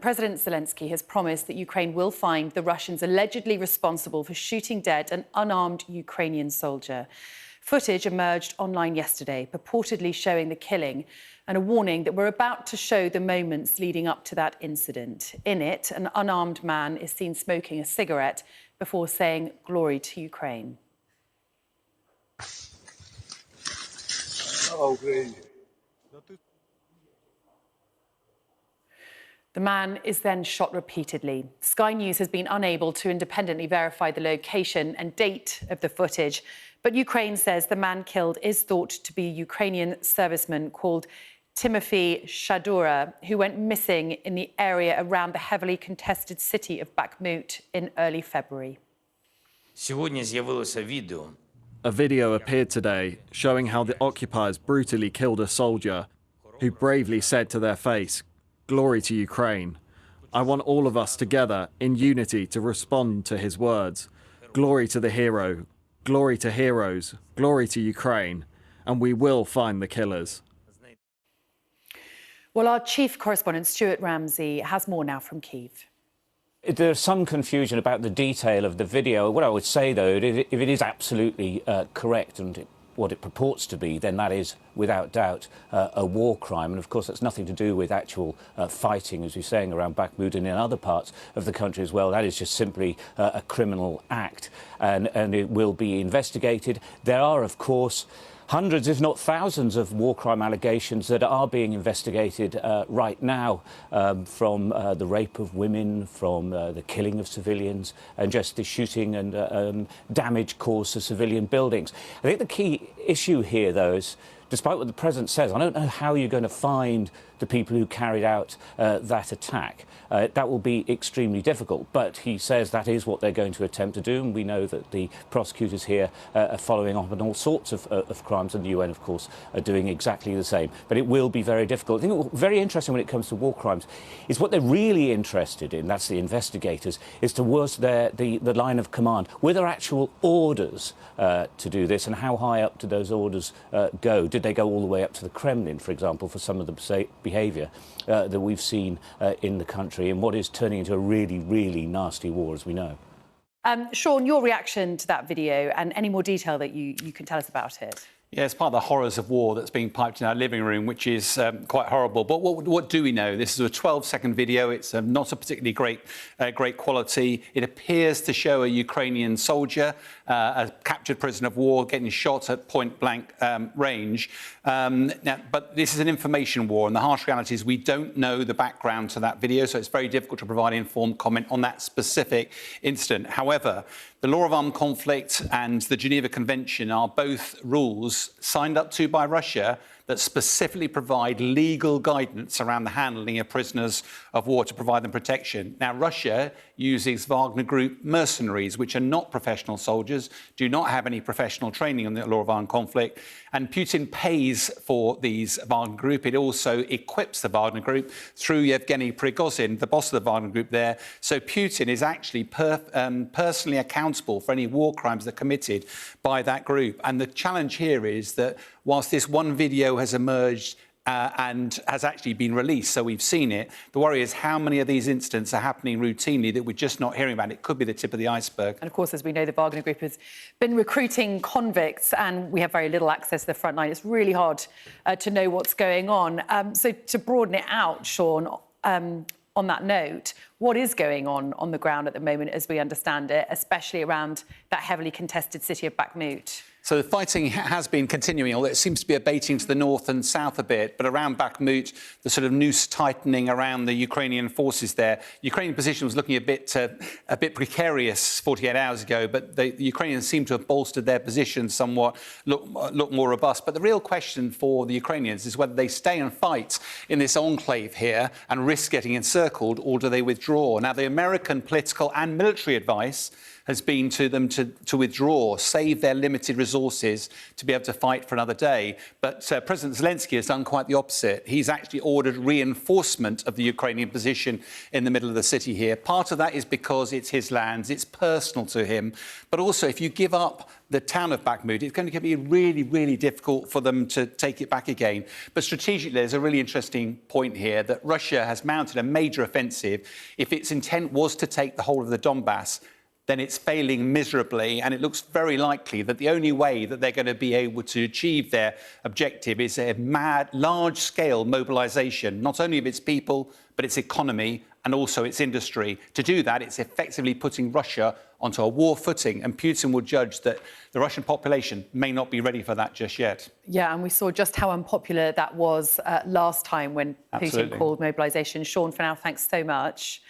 President Zelensky has promised that Ukraine will find the Russians allegedly responsible for shooting dead an unarmed Ukrainian soldier. Footage emerged online yesterday, purportedly showing the killing, and a warning that we're about to show the moments leading up to that incident. In it, an unarmed man is seen smoking a cigarette before saying "Glory to Ukraine." The man is then shot repeatedly. Sky News has been unable to independently verify the location and date of the footage, but Ukraine says the man killed is thought to be a Ukrainian serviceman called Timothy Shadura, who went missing in the area around the heavily contested city of Bakhmut in early February. A video appeared today showing how the occupiers brutally killed a soldier who bravely said to their face, "Glory to Ukraine." I want all of us together in unity to respond to his words. Glory to the hero, glory to heroes, glory to Ukraine, and we will find the killers. Well, our chief correspondent, Stuart Ramsey, has more now from Kyiv. There's some confusion about the detail of the video. What I would say, though, if it is absolutely correct and what it purports to be, then that is, without doubt, a war crime. And, of course, that's nothing to do with actual fighting, as you're saying, around Bakhmut and in other parts of the country as well. That is just simply a criminal act, and it will be investigated. There are, of course, hundreds, if not thousands, of war crime allegations that are being investigated right now, from the rape of women, from the killing of civilians, and just the shooting and damage caused to civilian buildings. I think the key issue here, though, is, despite what the President says, I don't know how you're going to find the people who carried out that attack. That will be extremely difficult, but he says that is what they're going to attempt to do, and we know that the prosecutors here are following up on all sorts of crimes, and the UN, of course, are doing exactly the same. But it will be very difficult. I think what's very interesting when it comes to war crimes is what they're really interested in, that's the investigators, is towards the line of command. Were there actual orders to do this, and how high up do those orders go? Did they go all the way up to the Kremlin, for example, for some of the behaviour that we've seen in the country, in what is turning into a really, really nasty war, as we know? Sean, your reaction to that video and any more detail that you can tell us about it? Yeah, it's part of the horrors of war that's being piped in our living room, which is quite horrible. But what do we know? This is a 12-second video. It's not a particularly great quality. It appears to show a Ukrainian soldier, a captured prisoner of war, getting shot at point-blank range. But this is an information war, and the harsh reality is we don't know the background to that video, so it's very difficult to provide informed comment on that specific incident. However, the law of armed conflict and the Geneva Convention are both rules signed up to by Russia that specifically provide legal guidance around the handling of prisoners of war to provide them protection. Now, Russia uses Wagner Group mercenaries, which are not professional soldiers, do not have any professional training on the law of armed conflict, and Putin pays for these Wagner Group. It also equips the Wagner Group through Yevgeny Prigozhin, the boss of the Wagner Group there. So Putin is actually personally accountable for any war crimes that are committed by that group. And the challenge here is that whilst this one video has emerged and has actually been released, so we've seen it, the worry is how many of these incidents are happening routinely that we're just not hearing about. It could be the tip of the iceberg. And of course, as we know, the Wagner Group has been recruiting convicts, and we have very little access to the front line. It's really hard to know what's going on. So to broaden it out, Sean, on that note, what is going on the ground at the moment, as we understand it, especially around that heavily contested city of Bakhmut? So the fighting has been continuing, although it seems to be abating to the north and south a bit. But around Bakhmut, the sort of noose tightening around the Ukrainian forces there. The Ukrainian position was looking a bit precarious 48 hours ago, but the Ukrainians seem to have bolstered their position somewhat, look more robust. But the real question for the Ukrainians is whether they stay and fight in this enclave here and risk getting encircled, or do they withdraw? Now, the American political and military advice has been to them to withdraw, save their limited resources to be able to fight for another day. But President Zelensky has done quite the opposite. He's actually ordered reinforcement of the Ukrainian position in the middle of the city here. Part of that is because it's his lands, it's personal to him. But also, if you give up the town of Bakhmut, it's going to be really, really difficult for them to take it back again. But strategically, there's a really interesting point here that Russia has mounted a major offensive. If its intent was to take the whole of the Donbass, then it's failing miserably, and it looks very likely that the only way that they're going to be able to achieve their objective is a mad, large-scale mobilisation, not only of its people, but its economy and also its industry. To do that, it's effectively putting Russia onto a war footing, and Putin will judge that the Russian population may not be ready for that just yet. Yeah, and we saw just how unpopular that was last time when Putin called mobilisation. Sean, for now, thanks so much.